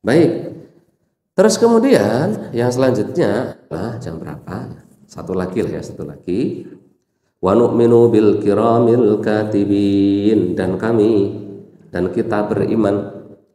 Baik. Terus kemudian yang selanjutnya jam berapa? Satu lagi lah ya, satu lagi. Wa nu'minu bil kiramil katibin, dan kita beriman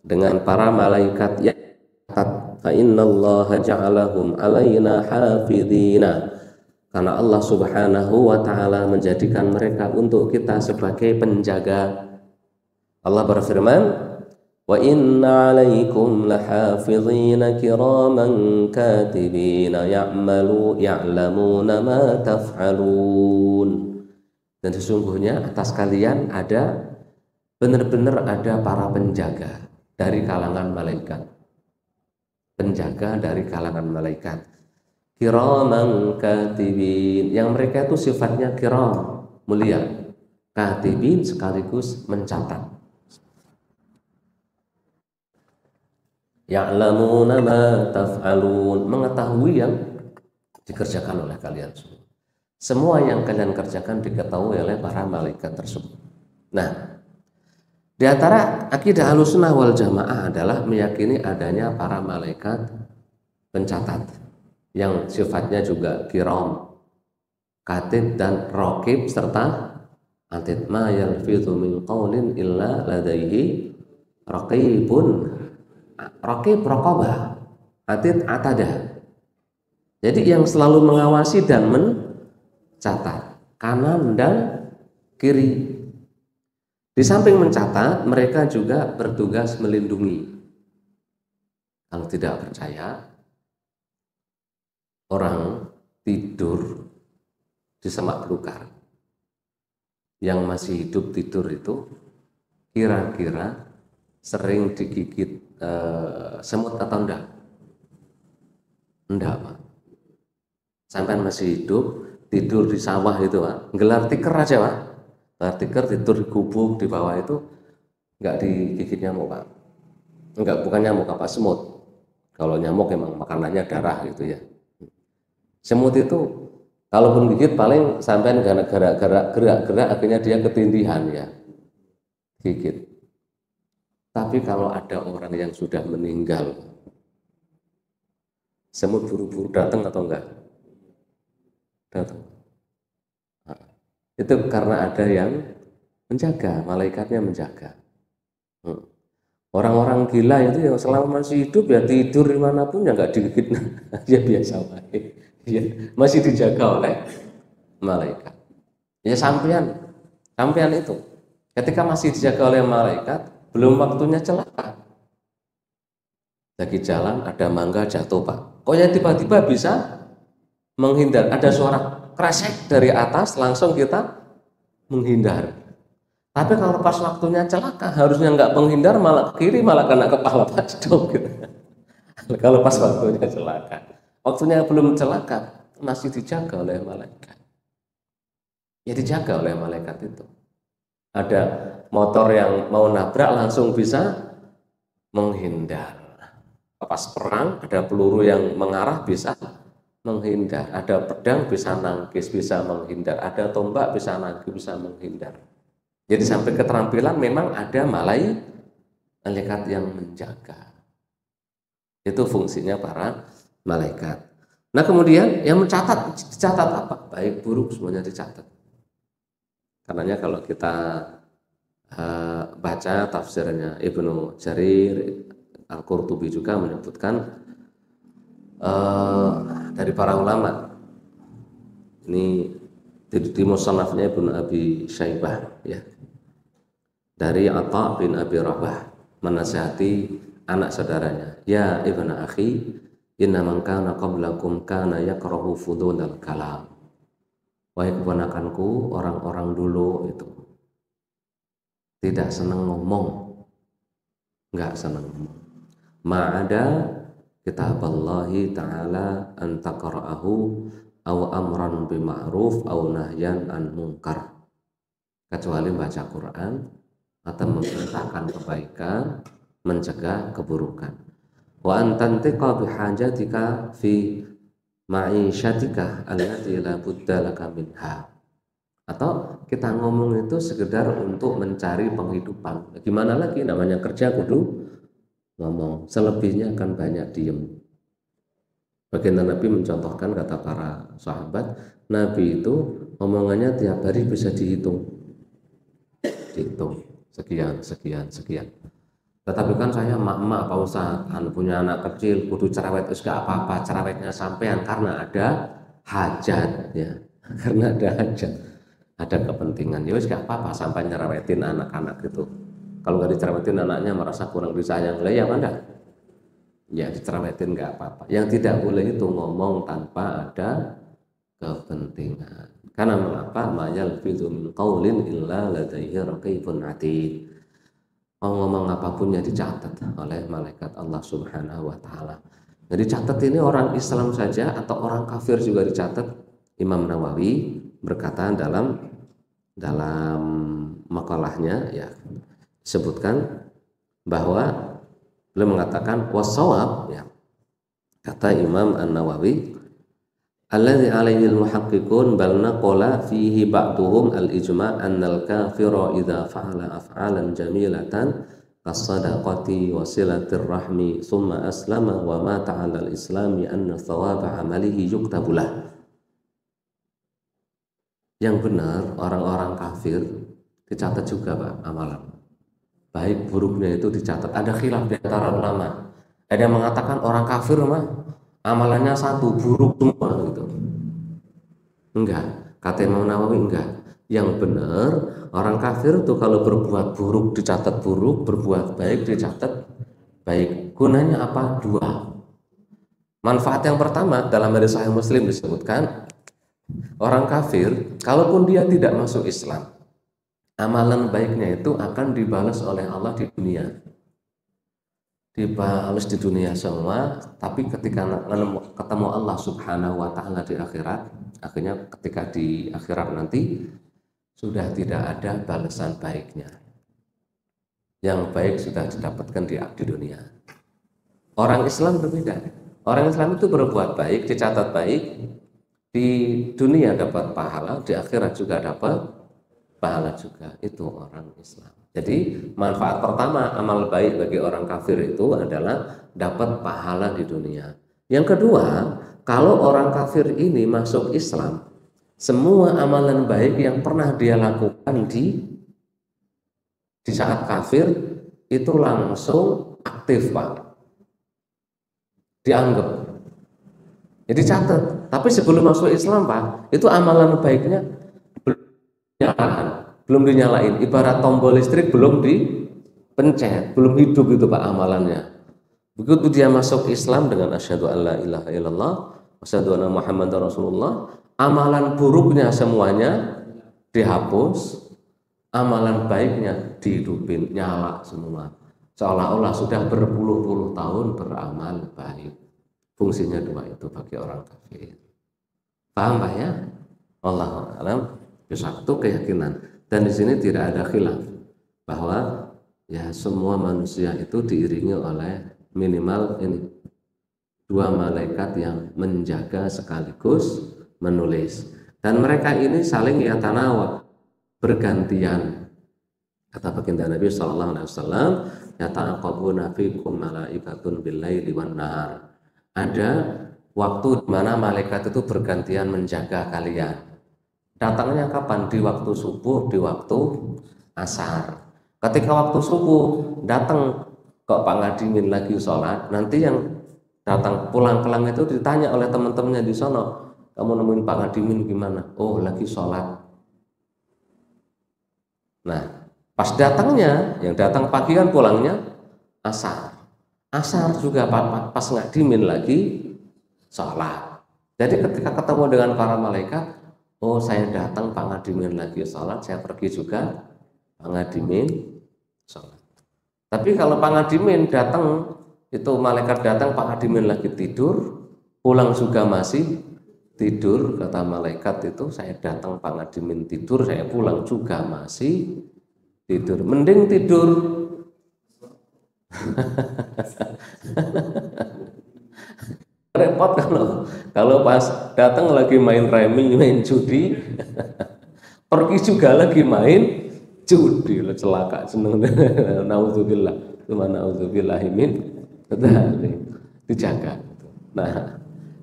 dengan para malaikat yang catat. Fa innallaha ja'alahum 'alaina hafidhina, karena Allah Subhanahu wa taala menjadikan mereka untuk kita sebagai penjaga. Allah berfirman, wa inna 'alaikum lahafidhina kiraman katibina ya'lamuna ma taf'alun. Dan sesungguhnya atas kalian benar-benar ada para penjaga dari kalangan malaikat. Penjaga dari kalangan malaikat. Kiraman katibin, yang mereka itu sifatnya kiram, mulia. Katibin sekaligus mencatat. Ya'lamuna ma taf'alun, mengetahui yang dikerjakan oleh kalian semua. Semua yang kalian kerjakan diketahui oleh para malaikat tersebut. Nah, di antara akidah Ahlussunnah wal Jamaah adalah meyakini adanya para malaikat pencatat yang sifatnya juga kiram, katib dan raqib serta atid. Ma yalfidhu min qaulin illa ladaihi raqibun. Raqib raqabah, atid atadah. Jadi yang selalu mengawasi dan mencatat kanan dan kiri. Di samping mencatat, mereka juga bertugas melindungi. Kalau tidak percaya, orang tidur di semak belukar, yang masih hidup tidur itu kira-kira sering digigit semut atau enggak? Enggak, Pak. Sampai masih hidup tidur di sawah itu, Pak, gelar tikar aja, Pak. Gelar tikar tidur di gubuk di bawah itu enggak digigit nyamuk, Pak. Enggak, bukan nyamuk, apa, semut. Kalau nyamuk emang makanannya darah gitu ya. Semut itu kalaupun gigit paling sampai gara-gara gerak-gerak akhirnya dia ketindihan ya, gigit. Tapi kalau ada orang yang sudah meninggal, semut buru-buru datang atau enggak? Datang. Nah, itu karena ada yang menjaga, malaikatnya menjaga. Orang-orang gila itu yang selama masih hidup ya tidur dimanapun ya enggak digigit, ya biasa baik. Ya, masih dijaga oleh malaikat. Ya sampean itu ketika masih dijaga oleh malaikat, belum waktunya celaka. Lagi jalan ada mangga jatuh, Pak. Kok ya tiba-tiba bisa menghindar? Ada suara kresek dari atas, langsung kita menghindar. Tapi kalau pas waktunya celaka, harusnya nggak menghindar, malah ke kiri, malah kena kepala Pak Cedok gitu. Kalau pas waktunya celaka, waktunya belum celaka, masih dijaga oleh malaikat. Ya dijaga oleh malaikat itu. Ada motor yang mau nabrak langsung bisa menghindar. Pas perang ada peluru yang mengarah bisa menghindar. Ada pedang bisa nangkis, bisa menghindar. Ada tombak bisa nangkis, bisa menghindar. Jadi sampai keterampilan memang ada malaikat yang menjaga. Itu fungsinya para malaikat. Nah kemudian yang dicatat apa? Baik buruk semuanya dicatat. Karenanya kalau kita baca tafsirnya Ibnu Jarir Al-Qurtubi juga menyebutkan dari para ulama, ini di musannafnya Ibnu Abi Syaibah ya, dari Atha bin Abi Rabah menasihati anak saudaranya, ya ibnu akhi, inna man kana qablakum kana yakrahu fudunal kalam. Wahai keponakanku, orang-orang dulu itu tidak senang ngomong, enggak senang ngomong. Ma'ada kitaballahi ta'ala an taqra'ahu aw amran bima'ruf aw nahyan an munkar. Kecuali baca Quran atau memerintahkan kebaikan, mencegah keburukan. Wa an tantiqa bihajatika fi ma'isyatika allati la budda laka minha. Atau kita ngomong itu sekedar untuk mencari penghidupan. Gimana lagi, namanya kerja kudu ngomong, selebihnya akan banyak diem. Baginda Nabi mencontohkan, kata para sahabat, Nabi itu omongannya tiap hari bisa dihitung sekian sekian sekian. Tetapi kan saya emak-emak Pak Ustaz, punya anak kecil, kudu cerewet, gak apa-apa cerewetnya sampean karena ada hajat ya. Karena ada hajat, ada kepentingan, ya wis gak apa-apa sampai nyerewetin anak-anak itu. Kalau gak dicerewetin anaknya merasa kurang disayang, lah ya mana? Ya dicerewetin gak apa-apa. Yang tidak boleh itu ngomong tanpa ada kepentingan. Karena mengapa? Ma yalfizu min qaulin illa ladaihi raqibun atid. Ngomong apapun yang dicatat oleh malaikat Allah Subhanahu wa taala. Jadi catat ini orang Islam saja atau orang kafir juga dicatat. Imam Nawawi berkata dalam makalahnya ya, disebutkan bahwa beliau mengatakan wasawab ya, kata Imam An-Nawawi, alladzi alaihi al-muhaqqiqun bal naqala fihi ba'duhum al-ijma' annal kafira idza fa'ala af'alan jamilatan kas-sadaqati wa silatir rahmi thumma aslama wa mata 'ala al-islami anna thawaba 'amalihi yuktabulah. Yang benar orang-orang kafir dicatat juga Pak amalan. Baik buruknya itu dicatat. Ada khilaf di antara ulama. Ada yang mengatakan orang kafir mah amalannya satu, buruk semua gitu. Enggak, kata Imam Nawawi enggak. Yang benar orang kafir itu kalau berbuat buruk dicatat buruk, berbuat baik dicatat baik. Gunanya apa? Dua. Manfaat yang pertama dalam hadis Sahih Muslim disebutkan, orang kafir kalaupun dia tidak masuk Islam, amalan baiknya itu akan dibalas oleh Allah di dunia. Dibalas di dunia semua, tapi ketika ketemu Allah Subhanahu wa taala di akhirat, akhirnya ketika di akhirat nanti sudah tidak ada balasan baiknya. Yang baik sudah didapatkan di dunia. Orang Islam berbeda. Orang Islam itu berbuat baik, dicatat baik, di dunia dapat pahala, di akhirat juga dapat pahala juga. Itu orang Islam. Jadi manfaat pertama amal baik bagi orang kafir itu adalah dapat pahala di dunia. Yang kedua, kalau orang kafir ini masuk Islam, semua amalan baik yang pernah dia lakukan di saat kafir itu langsung aktif Pak, dianggap. Jadi catat. Tapi sebelum masuk Islam Pak, itu amalan baiknya belum dinyalain, ibarat tombol listrik belum dipencet, belum hidup itu Pak amalannya. Begitu dia masuk Islam dengan asyhadu alla ilaha illallah, asyhadu anna muhammadar rasulullah, amalan buruknya semuanya dihapus, amalan baiknya dihidupin, nyala semua. Seolah-olah sudah berpuluh-puluh tahun beramal baik. Fungsinya dua itu bagi orang kafir. Paham Pak ya? Wallahu a'lam. Satu keyakinan. Dan di sini tidak ada khilaf bahwa ya semua manusia itu diiringi oleh minimal ini dua malaikat yang menjaga sekaligus menulis. Dan mereka ini saling yatanawab, bergantian. Kata baginda Nabi sallallahu alaihi wasallam, yata'aqabuna fikum malaikatun bil-laili wan-nahar. Ada waktu di mana malaikat itu bergantian menjaga kalian. Datangnya kapan? Di waktu subuh, di waktu asar. Ketika waktu subuh datang kok Pak Ngadimin lagi sholat, nanti yang datang pulang-pulang itu ditanya oleh teman-temannya di sono, kamu nemuin Pak Ngadimin gimana? Oh lagi sholat. Nah pas datangnya, yang datang pagi kan pulangnya asar. Asar juga pas Ngadimin lagi sholat. Jadi ketika ketemu dengan para malaikat, oh saya datang Pak Ngadimin lagi sholat, saya pergi juga Pak Ngadimin sholat. Tapi kalau Pak Ngadimin datang, itu malaikat datang Pak Ngadimin lagi tidur, pulang juga masih tidur, kata malaikat itu saya datang Pak Ngadimin tidur, saya pulang juga masih tidur. Mending tidur repot kalau pas datang lagi main remi, main judi, pergi juga lagi main judi, celaka seneng. Nauzubillah, naudzubillahi min dijaga.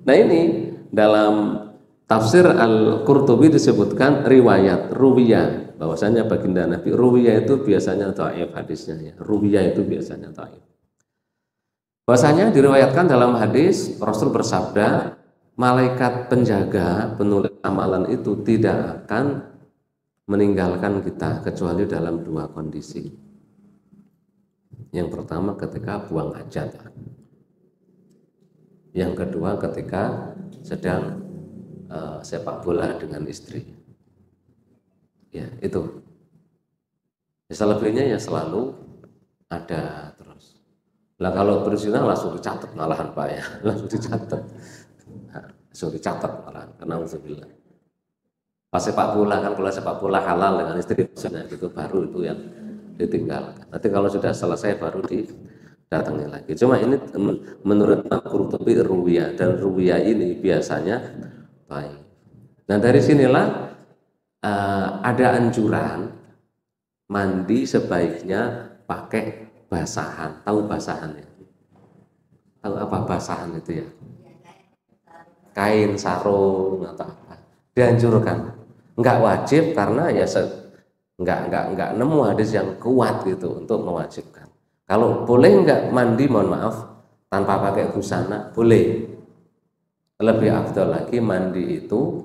Nah ini dalam tafsir Al-Qurtubi disebutkan riwayat ruwiyah, bahwasanya baginda Nabi ruwiyah itu biasanya dhaif hadisnya ya. Ruwiyah itu biasanya dhaif. Bahwasanya diriwayatkan dalam hadis Rasul bersabda, malaikat penjaga penulis amalan itu tidak akan meninggalkan kita kecuali dalam dua kondisi. Yang pertama ketika buang hajat. Yang kedua ketika sedang sepak bola dengan istri. Ya, itu. Selebihnya ya selalu ada terus. Lah kalau berzina langsung dicatat malahan Pak ya, langsung dicatat. Langsung dicatat malahan karena alhamdulillah. Pas sepak bola kan, kalau sepak bola halal dengan istri maksudnya gitu, baru itu yang ditinggalkan. Nanti kalau sudah selesai baru didatangi lagi. Cuma ini menurut Qurtubi ruwiyah, dan ruwiyah ini biasanya baik. Nah dari sinilah ada anjuran mandi sebaiknya pakai basahan. Tahu basahan ya? Tahu apa basahan itu ya? Kain, sarung atau apa? Dianjurkan. Enggak wajib karena ya enggak nemu hadis yang kuat gitu untuk mewajibkan. Kalau boleh enggak mandi, mohon maaf, tanpa pakai busana, boleh. Lebih afdal lagi mandi itu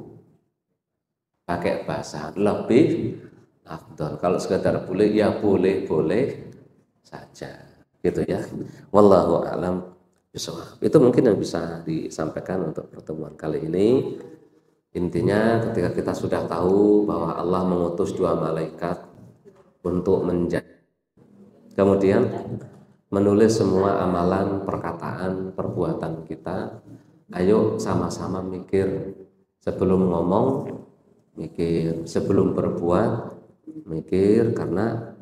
pakai basahan, lebih afdal. Kalau sekedar boleh ya boleh saja gitu ya. Wallahu a'lam bishawab. Itu mungkin yang bisa disampaikan untuk pertemuan kali ini. Intinya ketika kita sudah tahu bahwa Allah mengutus dua malaikat untuk menjaga, kemudian menulis semua amalan, perkataan, perbuatan kita, ayo sama-sama mikir sebelum ngomong, mikir sebelum berbuat, mikir, karena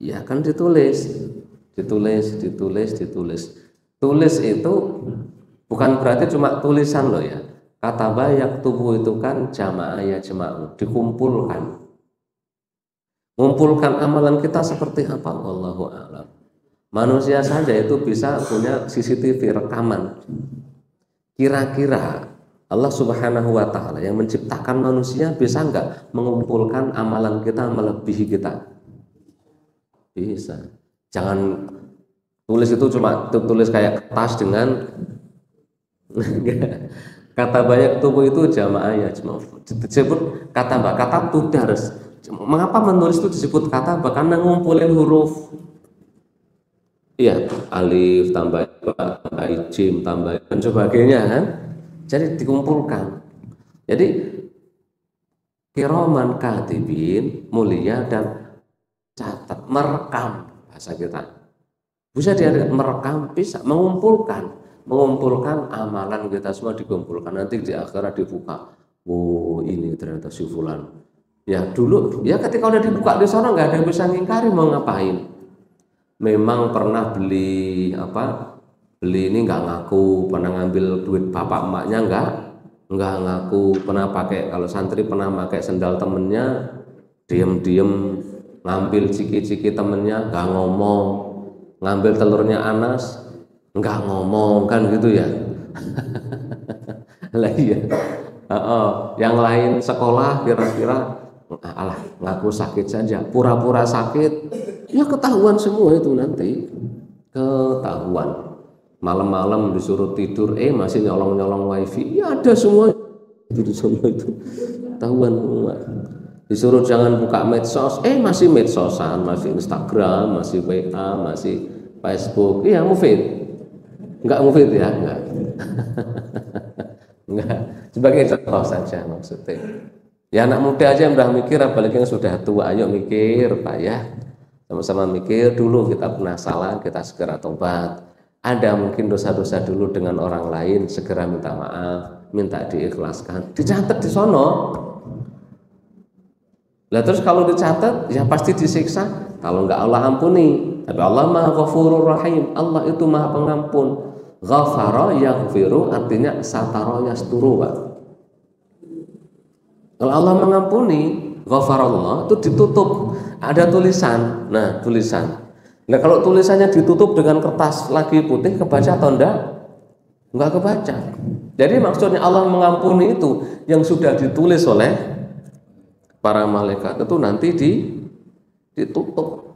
ya kan ditulis. Tulis itu bukan berarti cuma tulisan loh ya. Kataba yaktubu itu kan jamaah ya jama'u, dikumpulkan. Mengumpulkan amalan kita seperti apa? Wallahu a'lam. Manusia saja itu bisa punya CCTV rekaman. Kira-kira Allah Subhanahu wa ta'ala yang menciptakan manusia bisa enggak mengumpulkan amalan kita melebihi kita? Bisa. Jangan tulis itu cuma tulis kayak kertas dengan kata banyak tubuh itu jamaah ya, disebut kata tudares. Mengapa menulis itu disebut kata? Karena ngumpulin huruf. Iya, alif tambah jim tambah dan sebagainya kan. Jadi dikumpulkan. Jadi kiraman katibin, mulia dan catat, merekam bahasa kita. Bisa dia merekam, bisa mengumpulkan amalan kita semua, dikumpulkan, nanti di akhirat dibuka. Oh ini ternyata si fulan. Ya dulu ya ketika udah dibuka di sana nggak ada yang bisa ngingkari mau ngapain. Memang pernah beli ini nggak ngaku, pernah ngambil duit bapak emaknya nggak ngaku, pernah pakai, kalau santri pernah pakai sendal temennya, diem ngambil ciki-ciki temennya nggak ngomong, ngambil telurnya Anas nggak ngomong kan gitu ya. Lah iya. Yang lain sekolah kira-kira alah ngaku sakit saja, pura-pura sakit, ya ketahuan semua itu nanti, ketahuan. Malam-malam disuruh tidur, masih nyolong-nyolong wifi, ya ada semua itu semua itu ketahuan semua. Disuruh jangan buka medsos, masih medsosan, masih Instagram, masih WA, masih Facebook, iya mufid. Enggak mufid ya, enggak. Enggak, sebagai contoh saja maksudnya. Ya anak muda aja yang udah mikir, apalagi yang sudah tua, ayo mikir Pak ya. Sama-sama mikir dulu, kita pernah salah, kita segera tobat. Ada mungkin dosa-dosa dulu dengan orang lain, segera minta maaf, minta diikhlaskan, dicatat di sono. Lah terus kalau dicatat, ya pasti disiksa. Kalau enggak Allah ampuni. Tapi Allah Maha Ghafurur Rahim. Allah itu Maha Pengampun. Ghafara yaghfiru artinya satara yasturu, Pak. Kalau Allah mengampuni, ghafarallah itu ditutup, ada tulisan. Nah, tulisan Nah kalau tulisannya ditutup dengan kertas lagi putih, kebaca atau enggak? Enggak kebaca. Jadi maksudnya Allah mengampuni itu yang sudah ditulis oleh para malaikat itu nanti ditutup.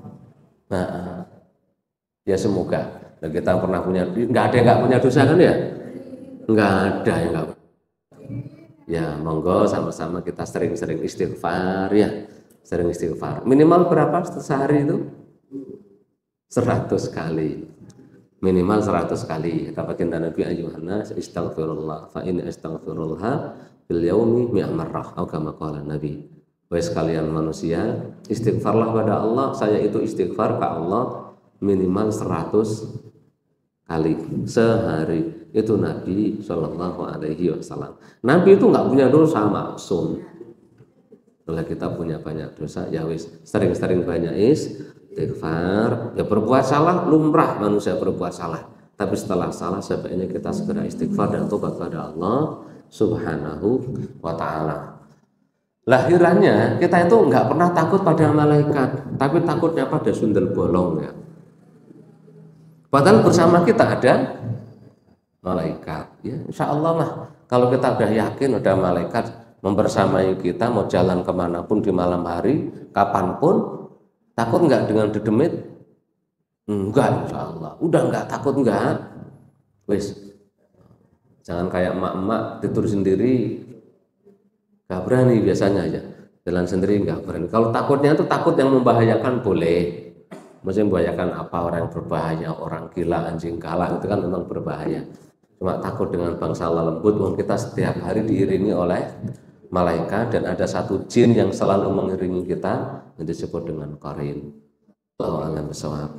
Nah, ya semoga. Nah, kita pernah punya, enggak ada yang enggak punya dosa kan ya? Enggak ada yang enggak. Ya monggo sama-sama kita sering-sering istighfar ya. Sering istighfar. Minimal berapa sehari itu? 100 kali. Minimal 100 kali. Kata baginda Nabi ayyuhan nas istaghfirullah fa in astaghfirullah bil yaumi mi'ah marrah atau kama qala Nabi. Wahai sekalian manusia, istighfarlah pada Allah. Saya itu istighfar ke Allah minimal 100 kali sehari. Itu Nabi Shallallahu Alaihi Wasallam. Nabi itu nggak punya dosa, maksum. Kalau kita punya banyak dosa, ya wis sering-sering banyak istighfar. Ya berbuat salah lumrah manusia berbuat salah. Tapi setelah salah sebaiknya kita segera istighfar dan tobat pada Allah Subhanahu wa Ta'ala. Lahirannya kita itu nggak pernah takut pada malaikat, tapi takutnya pada sundel bolong ya. Padahal bersama kita ada malaikat. Ya, insya Allah mah kalau kita udah yakin ada malaikat membersamai kita mau jalan kemanapun di malam hari, kapanpun, takut nggak dengan dedemit? Enggak, insya Allah. Udah nggak takut nggak? Wis, jangan kayak emak-emak tidur sendiri. Gak berani biasanya aja jalan sendiri nggak berani. Kalau takutnya itu takut yang membahayakan boleh, maksudnya membahayakan apa, orang yang berbahaya, orang gila, anjing galak itu kan memang berbahaya. Cuma takut dengan bangsa lembut, kita setiap hari diiringi oleh malaikat dan ada satu jin yang selalu mengiringi kita yang disebut dengan qarin. Allahu a'lam bishawab.